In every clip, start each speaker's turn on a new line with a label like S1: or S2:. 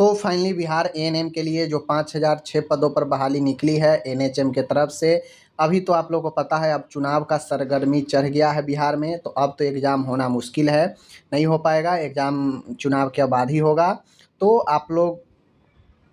S1: तो finally Bihar ANM के लिए जो 5006 पदों पर बहाली निकली है एनएचएम के तरफ से। अभी तो आप लोगों को पता है अब चुनाव का सरगर्मी चढ़ गया है बिहार में, तो अब तो एग्ज़ाम होना मुश्किल है, नहीं हो पाएगा एग्ज़ाम, चुनाव के बाद ही होगा। तो आप लोग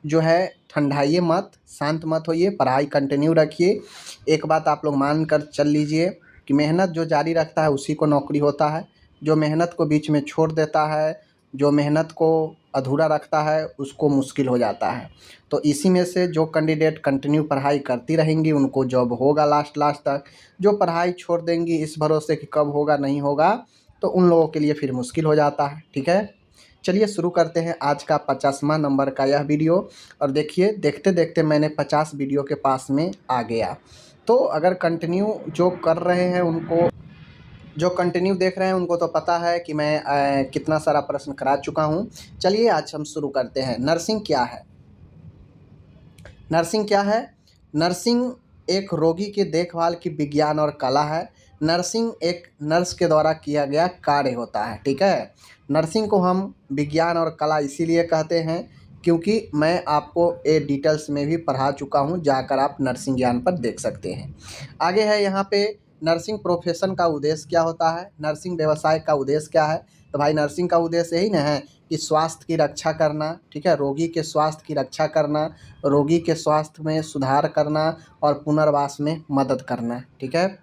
S1: जो है ठंडाइए मत, शांत मत होइए, पढ़ाई कंटिन्यू रखिए। एक बात आप लोग मान कर चल लीजिए कि मेहनत जो जारी रखता है उसी को नौकरी होता है, जो मेहनत को बीच में छोड़ देता है, जो मेहनत को अधूरा रखता है उसको मुश्किल हो जाता है। तो इसी में से जो कैंडिडेट कंटिन्यू पढ़ाई करती रहेंगी उनको जॉब होगा लास्ट लास्ट तक। जो पढ़ाई छोड़ देंगी इस भरोसे कि कब होगा नहीं होगा, तो उन लोगों के लिए फिर मुश्किल हो जाता है। ठीक है, चलिए शुरू करते हैं आज का 50वां नंबर का यह वीडियो। और देखिए देखते देखते मैंने 50 वीडियो के पास में आ गया। तो अगर कंटिन्यू जो कर रहे हैं उनको, जो कंटिन्यू देख रहे हैं उनको तो पता है कि मैं कितना सारा प्रश्न करा चुका हूं। चलिए आज हम शुरू करते हैं। नर्सिंग क्या है? नर्सिंग क्या है? नर्सिंग एक रोगी की देखभाल की विज्ञान और कला है। नर्सिंग एक नर्स के द्वारा किया गया कार्य होता है। ठीक है, नर्सिंग को हम विज्ञान और कला इसीलिए कहते हैं क्योंकि मैं आपको ये डिटेल्स में भी पढ़ा चुका हूँ, जाकर आप नर्सिंग ज्ञान पर देख सकते हैं। आगे है यहाँ पे नर्सिंग प्रोफेशन का उद्देश्य क्या होता है, नर्सिंग व्यवसाय का उद्देश्य क्या है। तो भाई नर्सिंग का उद्देश्य यही ना है कि स्वास्थ्य की रक्षा करना, ठीक है, रोगी के स्वास्थ्य की रक्षा करना, रोगी के स्वास्थ्य में सुधार करना और पुनर्वास में मदद करना। ठीक है,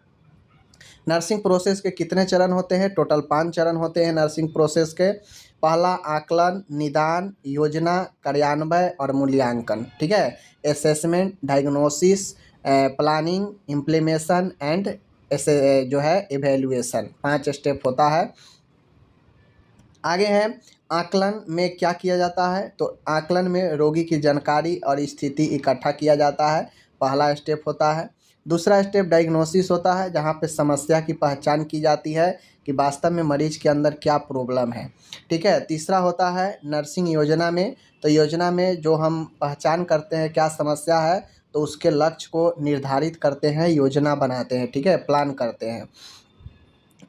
S1: नर्सिंग प्रोसेस के कितने चरण होते हैं? टोटल 5 चरण होते हैं नर्सिंग प्रोसेस के। पहला आकलन, निदान, योजना, कार्यान्वयन और मूल्यांकन। ठीक है, assessment, diagnosis, planning, implementation and ऐसे जो है इवेल्युएशन, 5 स्टेप होता है। आगे है आकलन में क्या किया जाता है? तो आकलन में रोगी की जानकारी और स्थिति इकट्ठा किया जाता है, पहला स्टेप होता है। दूसरा स्टेप डायग्नोसिस होता है, जहाँ पे समस्या की पहचान की जाती है कि वास्तव में मरीज के अंदर क्या प्रॉब्लम है। ठीक है, तीसरा होता है नर्सिंग योजना में। तो योजना में जो हम पहचान करते हैं क्या समस्या है, तो उसके लक्ष्य को निर्धारित करते हैं, योजना बनाते हैं। ठीक है, प्लान करते हैं।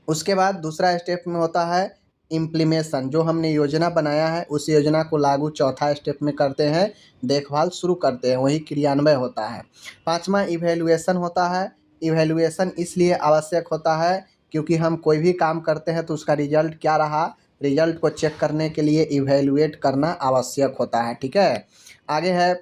S1: उसके बाद दूसरा स्टेप में होता है इम्प्लीमेशन, जो हमने योजना बनाया है उस योजना को लागू चौथा स्टेप में करते हैं, देखभाल शुरू करते हैं, वही क्रियान्वयन होता है। पांचवा इवैल्यूएशन होता है। इवैल्यूएशन इसलिए आवश्यक होता है क्योंकि हम कोई भी काम करते हैं तो उसका रिजल्ट क्या रहा, रिजल्ट को चेक करने के लिए इवैल्यूएट करना आवश्यक होता है। ठीक है, आगे है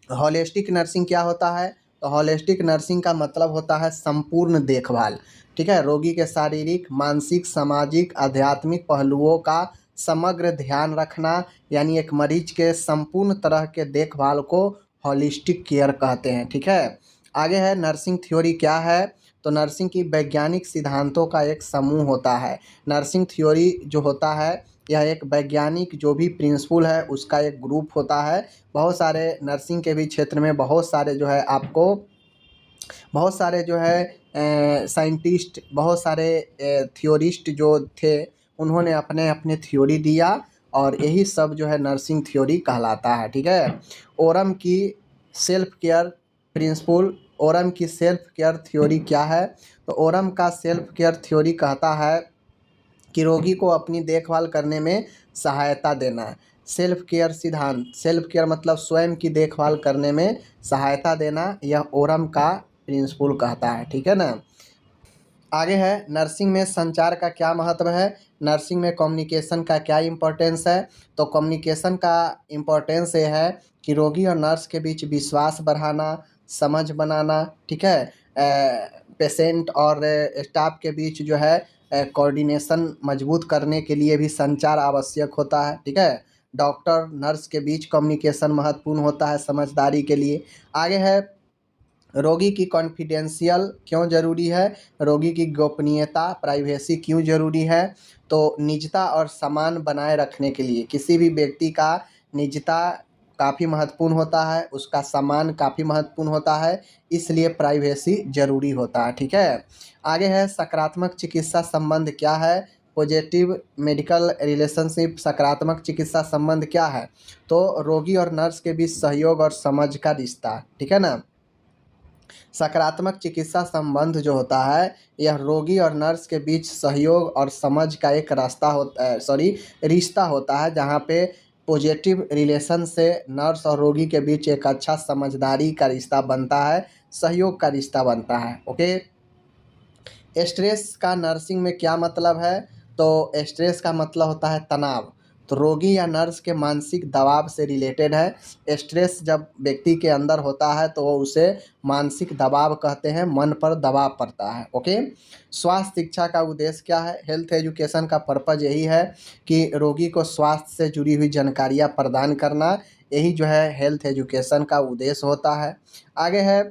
S1: होलिस्टिक नर्सिंग क्या होता है? तो होलिस्टिक नर्सिंग का मतलब होता है संपूर्ण देखभाल। ठीक है, रोगी के शारीरिक, मानसिक, सामाजिक, आध्यात्मिक पहलुओं का समग्र ध्यान रखना, यानी एक मरीज के संपूर्ण तरह के देखभाल को होलिस्टिक केयर कहते हैं। ठीक है, आगे है नर्सिंग थ्योरी क्या है? तो नर्सिंग की वैज्ञानिक सिद्धांतों का एक समूह होता है। नर्सिंग थ्योरी जो होता है यह एक वैज्ञानिक जो भी प्रिंसिपल है उसका एक ग्रुप होता है। बहुत सारे नर्सिंग के भी क्षेत्र में बहुत सारे जो है आपको, बहुत सारे जो है साइंटिस्ट, बहुत सारे थ्योरिस्ट जो थे उन्होंने अपने अपने थ्योरी दिया और यही सब जो है नर्सिंग थ्योरी कहलाता है। ठीक है, ओरम की सेल्फ केयर प्रिंसिपल, ओरम की सेल्फ केयर थ्योरी क्या है? तो ओरम का सेल्फ केयर थ्योरी कहता है कि रोगी को अपनी देखभाल करने में सहायता देना है। सेल्फ केयर सिद्धांत, सेल्फ केयर मतलब स्वयं की देखभाल करने में सहायता देना, यह ओरम का प्रिंसिपल कहता है। ठीक है ना, आगे है नर्सिंग में संचार का क्या महत्व है, नर्सिंग में कम्युनिकेशन का क्या इम्पोर्टेंस है? तो कम्युनिकेशन का इम्पोर्टेंस ये है कि रोगी और नर्स के बीच विश्वास बढ़ाना, समझ बनाना। ठीक है, पेशेंट और स्टाफ के बीच जो है कोऑर्डिनेशन मजबूत करने के लिए भी संचार आवश्यक होता है। ठीक है, डॉक्टर नर्स के बीच कम्युनिकेशन महत्वपूर्ण होता है समझदारी के लिए। आगे है रोगी की कॉन्फिडेंशियल क्यों ज़रूरी है, रोगी की गोपनीयता प्राइवेसी क्यों ज़रूरी है? तो निजता और सम्मान बनाए रखने के लिए किसी भी व्यक्ति का निजता काफ़ी महत्वपूर्ण होता है, उसका सम्मान काफ़ी महत्वपूर्ण होता है, इसलिए प्राइवेसी ज़रूरी होता है। ठीक है, आगे है सकारात्मक चिकित्सा संबंध क्या है? पॉजिटिव मेडिकल रिलेशनशिप, सकारात्मक चिकित्सा संबंध क्या है? तो रोगी और नर्स के बीच सहयोग और समझ का रिश्ता। ठीक है ना, सकारात्मक चिकित्सा संबंध जो होता है यह रोगी और नर्स के बीच सहयोग और समझ का एक रास्ता होता है, रिश्ता होता है, जहाँ पे पॉजिटिव रिलेशन से नर्स और रोगी के बीच एक अच्छा समझदारी का रिश्ता बनता है, सहयोग का रिश्ता बनता है। ओके। स्ट्रेस का नर्सिंग में क्या मतलब है? तो स्ट्रेस का मतलब होता है तनाव। तो रोगी या नर्स के मानसिक दबाव से रिलेटेड है। स्ट्रेस जब व्यक्ति के अंदर होता है तो वो उसे मानसिक दबाव कहते हैं, मन पर दबाव पड़ता है। ओके। स्वास्थ्य शिक्षा का उद्देश्य क्या है? हेल्थ एजुकेशन का पर्पज यही है कि रोगी को स्वास्थ्य से जुड़ी हुई जानकारियाँ प्रदान करना, यही जो है हेल्थ एजुकेशन का उद्देश्य होता है। आगे है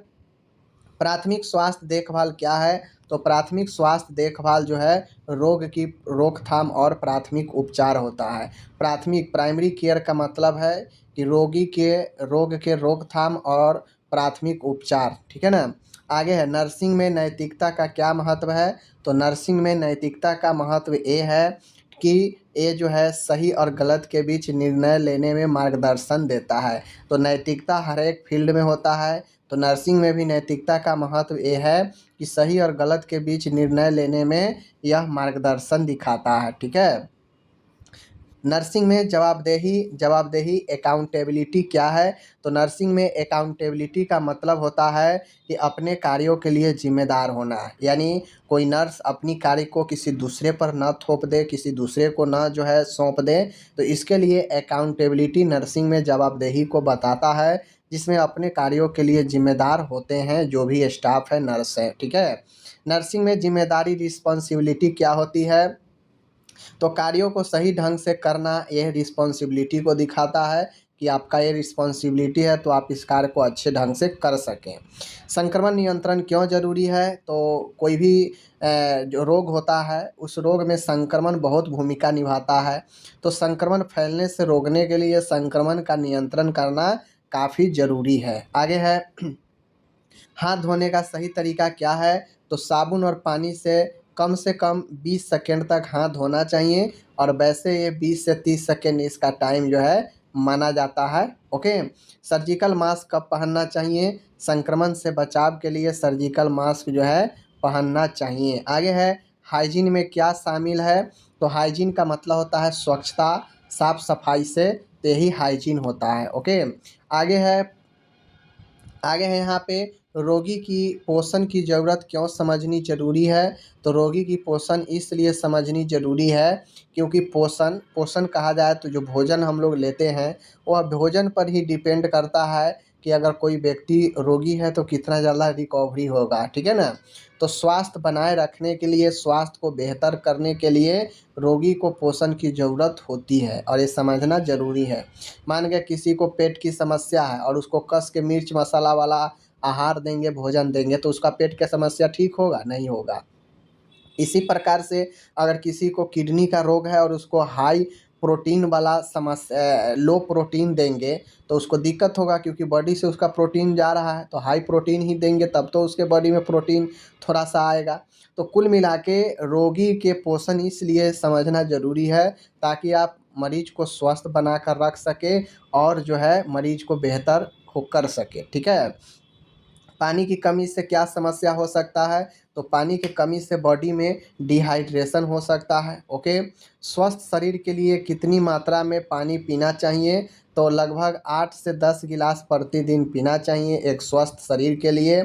S1: प्राथमिक स्वास्थ्य देखभाल क्या है? तो प्राथमिक स्वास्थ्य देखभाल जो है रोग की रोकथाम और प्राथमिक उपचार होता है। प्राथमिक प्राइमरी केयर का मतलब है कि रोगी के रोग के रोकथाम और प्राथमिक उपचार, ठीक है ना। आगे है नर्सिंग में नैतिकता का क्या महत्व है? तो नर्सिंग में नैतिकता का महत्व ये है कि ये जो है सही और गलत के बीच निर्णय लेने में मार्गदर्शन देता है। तो नैतिकता हर एक फील्ड में होता है, तो नर्सिंग में भी नैतिकता का महत्व ये है कि सही और गलत के बीच निर्णय लेने में यह मार्गदर्शन दिखाता है। ठीक है। नर्सिंग में जवाबदेही जवाबदेही अकाउंटेबिलिटी क्या है? तो नर्सिंग में अकाउंटेबिलिटी का मतलब होता है कि अपने कार्यों के लिए जिम्मेदार होना, यानी कोई नर्स अपनी कार्य को किसी दूसरे पर न थोप दे, किसी दूसरे को न जो है सौंप दे। तो इसके लिए अकाउंटेबिलिटी नर्सिंग में जवाबदेही को बताता है, जिसमें अपने कार्यों के लिए जिम्मेदार होते हैं जो भी स्टाफ है, नर्स है। ठीक है। नर्सिंग में जिम्मेदारी रिस्पॉन्सिबिलिटी क्या होती है? तो कार्यों को सही ढंग से करना, यह रिस्पॉन्सिबिलिटी को दिखाता है कि आपका ये रिस्पॉन्सिबिलिटी है, तो आप इस कार्य को अच्छे ढंग से कर सकें। संक्रमण नियंत्रण क्यों ज़रूरी है? तो कोई भी जो रोग होता है उस रोग में संक्रमण बहुत भूमिका निभाता है। तो संक्रमण फैलने से रोकने के लिए संक्रमण का नियंत्रण करना काफ़ी ज़रूरी है। आगे है हाथ धोने का सही तरीका क्या है? तो साबुन और पानी से कम 20 सेकेंड तक हाथ धोना चाहिए, और वैसे ये 20 से 30 सेकेंड इसका टाइम जो है माना जाता है। ओके। सर्जिकल मास्क कब पहनना चाहिए? संक्रमण से बचाव के लिए सर्जिकल मास्क जो है पहनना चाहिए। आगे है हाइजीन में क्या शामिल है? तो हाइजीन का मतलब होता है स्वच्छता, साफ सफाई से, तो यही हाइजीन होता है। ओके। आगे है आगे है यहाँ पे रोगी की पोषण की ज़रूरत क्यों समझनी ज़रूरी है? तो रोगी की पोषण इसलिए समझनी ज़रूरी है क्योंकि पोषण पोषण कहा जाए तो जो भोजन हम लोग लेते हैं वह भोजन पर ही डिपेंड करता है कि अगर कोई व्यक्ति रोगी है तो कितना ज़्यादा रिकवरी होगा। ठीक है ना। तो स्वास्थ्य बनाए रखने के लिए, स्वास्थ्य को बेहतर करने के लिए रोगी को पोषण की ज़रूरत होती है, और ये समझना ज़रूरी है। मान के किसी को पेट की समस्या है और उसको कस के मिर्च मसाला वाला आहार देंगे, भोजन देंगे, तो उसका पेट का समस्या ठीक होगा? नहीं होगा। इसी प्रकार से अगर किसी को किडनी का रोग है और उसको हाई प्रोटीन वाला समस्या लो प्रोटीन देंगे तो उसको दिक्कत होगा, क्योंकि बॉडी से उसका प्रोटीन जा रहा है, तो हाई प्रोटीन ही देंगे तब तो उसके बॉडी में प्रोटीन थोड़ा सा आएगा। तो कुल मिला के रोगी के पोषण इसलिए समझना ज़रूरी है ताकि आप मरीज को स्वस्थ बना कर रख सके और जो है मरीज को बेहतर हो कर सके। ठीक है। पानी की कमी से क्या समस्या हो सकता है? तो पानी की कमी से बॉडी में डिहाइड्रेशन हो सकता है। ओके। स्वस्थ शरीर के लिए कितनी मात्रा में पानी पीना चाहिए? तो लगभग 8 से 10 गिलास प्रतिदिन पीना चाहिए एक स्वस्थ शरीर के लिए।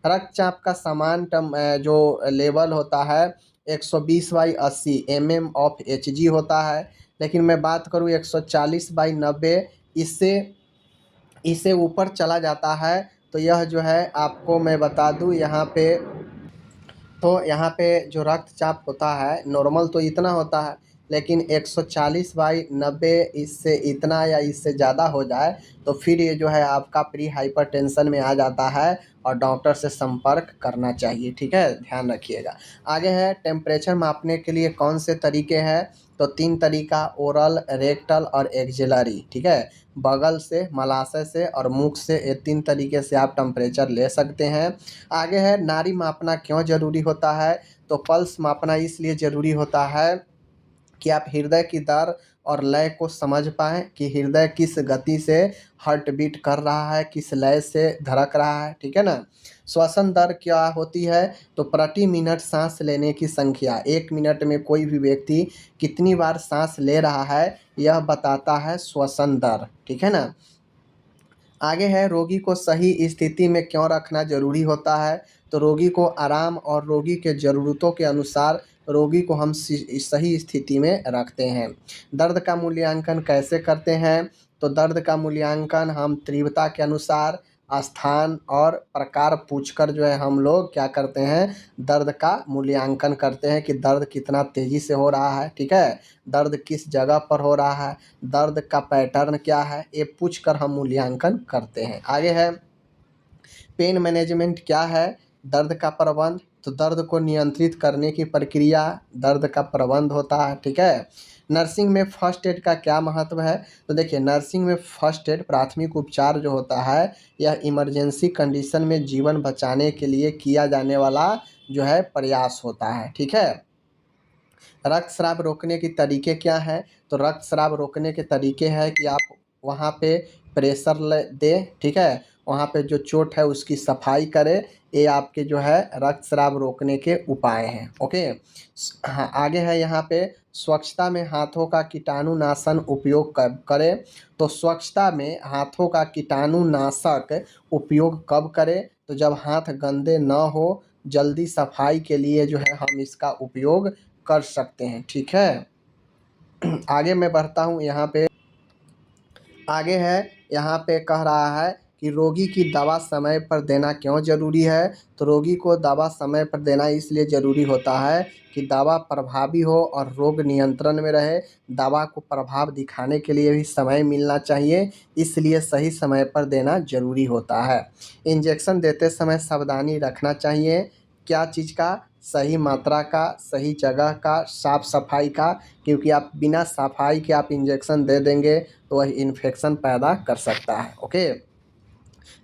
S1: रक्तचाप का जो लेवल होता है 120/80 mm/Hg होता है, लेकिन मैं बात करूँ 140/90, इससे इससे ऊपर चला जाता है तो यह जो है आपको मैं बता दूं यहाँ पे, तो यहाँ पे जो रक्तचाप होता है नॉर्मल तो इतना होता है, लेकिन 140/90 इससे इतना या इससे ज़्यादा हो जाए तो फिर ये जो है आपका प्री हाइपरटेंशन में आ जाता है और डॉक्टर से संपर्क करना चाहिए। ठीक है, ध्यान रखिएगा। आगे है टेम्परेचर मापने के लिए कौन से तरीके हैं? तो 3 तरीका, ओरल, रेक्टल और एक्जिलरी। ठीक है, बगल से, मलाशय से और मुख से, ये 3 तरीके से आप टेम्परेचर ले सकते हैं। आगे है नाड़ी मापना क्यों ज़रूरी होता है? तो पल्स मापना इसलिए ज़रूरी होता है कि आप हृदय की दर और लय को समझ पाएँ कि हृदय किस गति से हार्ट बीट कर रहा है, किस लय से धड़क रहा है, ठीक है ना। श्वसन दर क्या होती है, तो प्रति मिनट सांस लेने की संख्या, 1 मिनट में कोई भी व्यक्ति कितनी बार सांस ले रहा है यह बताता है श्वसन दर, ठीक है ना। आगे है रोगी को सही स्थिति में क्यों रखना जरूरी होता है, तो रोगी को आराम और रोगी के ज़रूरतों के अनुसार रोगी को हम सही स्थिति में रखते हैं। दर्द का मूल्यांकन कैसे करते हैं, तो दर्द का मूल्यांकन हम तीव्रता के अनुसार स्थान और प्रकार पूछकर जो है हम लोग क्या करते हैं, दर्द का मूल्यांकन करते हैं कि दर्द कितना तेज़ी से हो रहा है, ठीक है, दर्द किस जगह पर हो रहा है, दर्द का पैटर्न क्या है, ये पूछकर हम मूल्यांकन करते हैं। आगे है पेन मैनेजमेंट क्या है, दर्द का प्रबंध, तो दर्द को नियंत्रित करने की प्रक्रिया दर्द का प्रबंध होता है, ठीक है। नर्सिंग में फर्स्ट एड का क्या महत्व है, तो देखिए नर्सिंग में फर्स्ट एड प्राथमिक उपचार जो होता है यह इमरजेंसी कंडीशन में जीवन बचाने के लिए किया जाने वाला जो है प्रयास होता है, ठीक है। रक्तस्राव रोकने के तरीके क्या हैं, तो रक्तस्राव रोकने के तरीके हैं कि आप वहाँ पे प्रेशर दें, ठीक है, वहाँ पे जो चोट है उसकी सफाई करें, ये आपके जो है रक्तस्राव रोकने के उपाय हैं, ओके। हाँ, आगे है यहाँ पे स्वच्छता में हाथों का कीटाणुनाशन उपयोग करें, तो स्वच्छता में हाथों का कीटाणुनाशक उपयोग कब करें, तो जब हाथ गंदे न हो, जल्दी सफाई के लिए जो है हम इसका उपयोग कर सकते हैं, ठीक है। आगे मैं बढ़ता हूँ, यहाँ पे आगे है, यहाँ पे कह रहा है कि रोगी की दवा समय पर देना क्यों ज़रूरी है, तो रोगी को दवा समय पर देना इसलिए ज़रूरी होता है कि दवा प्रभावी हो और रोग नियंत्रण में रहे। दवा को प्रभाव दिखाने के लिए भी समय मिलना चाहिए, इसलिए सही समय पर देना ज़रूरी होता है। इंजेक्शन देते समय सावधानी रखना चाहिए, क्या चीज़ का, सही मात्रा का, सही जगह का, साफ़ सफाई का, क्योंकि आप बिना सफाई के आप इंजेक्शन दे देंगे तो वह इन्फेक्शन पैदा कर सकता है, ओके।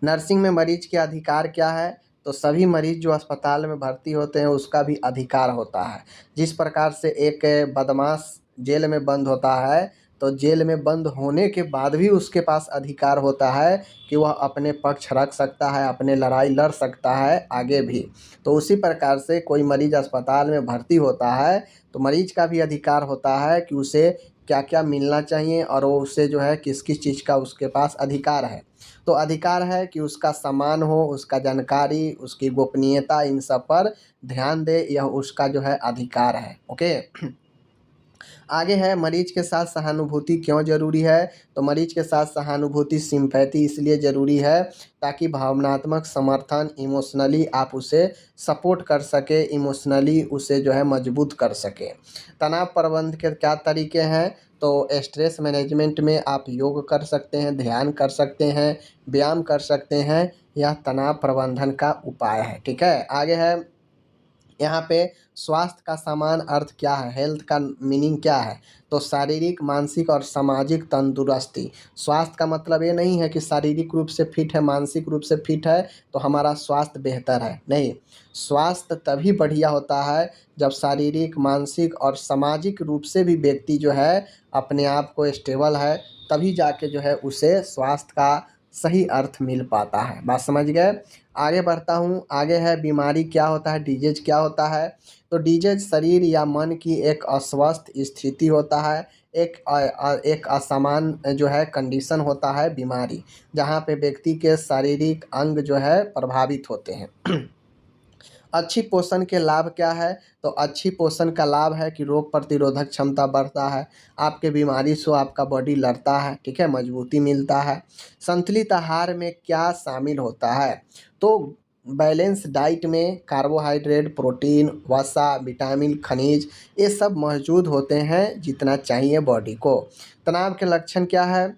S1: नर्सिंग में मरीज के अधिकार क्या है, तो सभी मरीज जो अस्पताल में भर्ती होते हैं उसका भी अधिकार होता है। जिस प्रकार से एक बदमाश जेल में बंद होता है, तो जेल में बंद होने के बाद भी उसके पास अधिकार होता है कि वह अपने पक्ष रख सकता है, अपने लड़ाई लड़ सकता है आगे भी। तो उसी प्रकार से कोई मरीज अस्पताल में भर्ती होता है तो मरीज का भी अधिकार होता है कि उसे क्या क्या मिलना चाहिए और वो उसे जो है किस किस चीज़ का उसके पास अधिकार है। तो अधिकार है कि उसका सामान हो, उसका जानकारी, उसकी गोपनीयता, इन सब पर ध्यान दे, यह उसका जो है अधिकार है, ओके। आगे है मरीज के साथ सहानुभूति क्यों ज़रूरी है, तो मरीज के साथ सहानुभूति सिंपैथी इसलिए ज़रूरी है ताकि भावनात्मक समर्थन, इमोशनली आप उसे सपोर्ट कर सके, इमोशनली उसे जो है मजबूत कर सके। तनाव प्रबंधन के क्या तरीके हैं, तो स्ट्रेस मैनेजमेंट में आप योग कर सकते हैं, ध्यान कर सकते हैं, व्यायाम कर सकते हैं, यह तनाव प्रबंधन का उपाय है, ठीक है। आगे है यहाँ पे स्वास्थ्य का समान अर्थ क्या है, हेल्थ का मीनिंग क्या है, तो शारीरिक, मानसिक और सामाजिक तंदुरुस्ती। स्वास्थ्य का मतलब ये नहीं है कि शारीरिक रूप से फिट है, मानसिक रूप से फिट है तो हमारा स्वास्थ्य बेहतर है, नहीं। स्वास्थ्य तभी बढ़िया होता है जब शारीरिक, मानसिक और सामाजिक रूप से भी व्यक्ति जो है अपने आप को स्टेबल है, तभी जाके जो है उसे स्वास्थ्य का सही अर्थ मिल पाता है। बात समझ गए। आगे बढ़ता हूँ, आगे है बीमारी क्या होता है, डिजीज क्या होता है, तो डिजीज शरीर या मन की एक अस्वस्थ स्थिति होता है, एक असमान जो है कंडीशन होता है बीमारी, जहाँ पे व्यक्ति के शारीरिक अंग जो है प्रभावित होते हैं। अच्छी पोषण के लाभ क्या है, तो अच्छी पोषण का लाभ है कि रोग प्रतिरोधक क्षमता बढ़ता है, आपके बीमारी से आपका बॉडी लड़ता है, ठीक है, मजबूती मिलता है। संतुलित आहार में क्या शामिल होता है, तो बैलेंस डाइट में कार्बोहाइड्रेट, प्रोटीन, वसा, विटामिन, खनिज, ये सब मौजूद होते हैं जितना चाहिए बॉडी को। तनाव के लक्षण क्या है,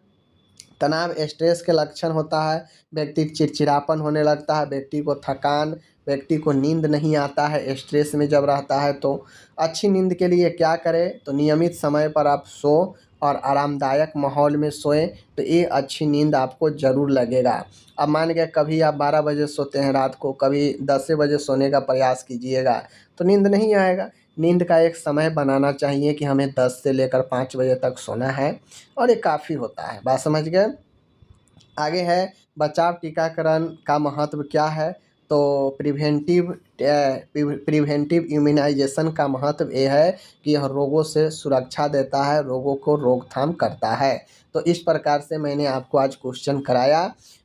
S1: तनाव स्ट्रेस के लक्षण होता है, व्यक्ति चिड़चिड़ापन होने लगता है, व्यक्ति को थकान, व्यक्ति को नींद नहीं आता है स्ट्रेस में जब रहता है। तो अच्छी नींद के लिए क्या करें, तो नियमित समय पर आप सो और आरामदायक माहौल में सोएं, तो ये अच्छी नींद आपको ज़रूर लगेगा। अब मान के कभी आप 12 बजे सोते हैं रात को, कभी 10 बजे सोने का प्रयास कीजिएगा तो नींद नहीं आएगा, नींद का एक समय बनाना चाहिए कि हमें 10 से लेकर 5 बजे तक सोना है और ये काफ़ी होता है। बात समझ गए? आगे है बचाव टीकाकरण का महत्व क्या है। तो प्रिवेंटिव इम्यूनाइजेशन का महत्व ये है कि यह रोगों से सुरक्षा देता है, रोगों को रोकथाम करता है। तो इस प्रकार से मैंने आपको आज क्वेश्चन कराया।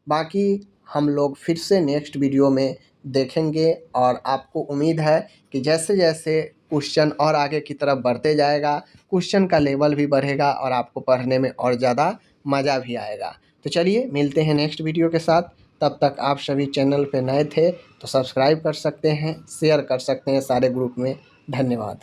S1: बाकी हम लोग फिर से नेक्स्ट वीडियो में देखेंगे और आपको उम्मीद है कि जैसे जैसे क्वेश्चन और आगे की तरफ बढ़ते जाएगा, क्वेश्चन का लेवल भी बढ़ेगा और आपको पढ़ने में और ज़्यादा मज़ा भी आएगा। तो चलिए मिलते हैं नेक्स्ट वीडियो के साथ। तब तक आप सभी चैनल पे नए थे तो सब्सक्राइब कर सकते हैं, शेयर कर सकते हैं सारे ग्रुप में। धन्यवाद।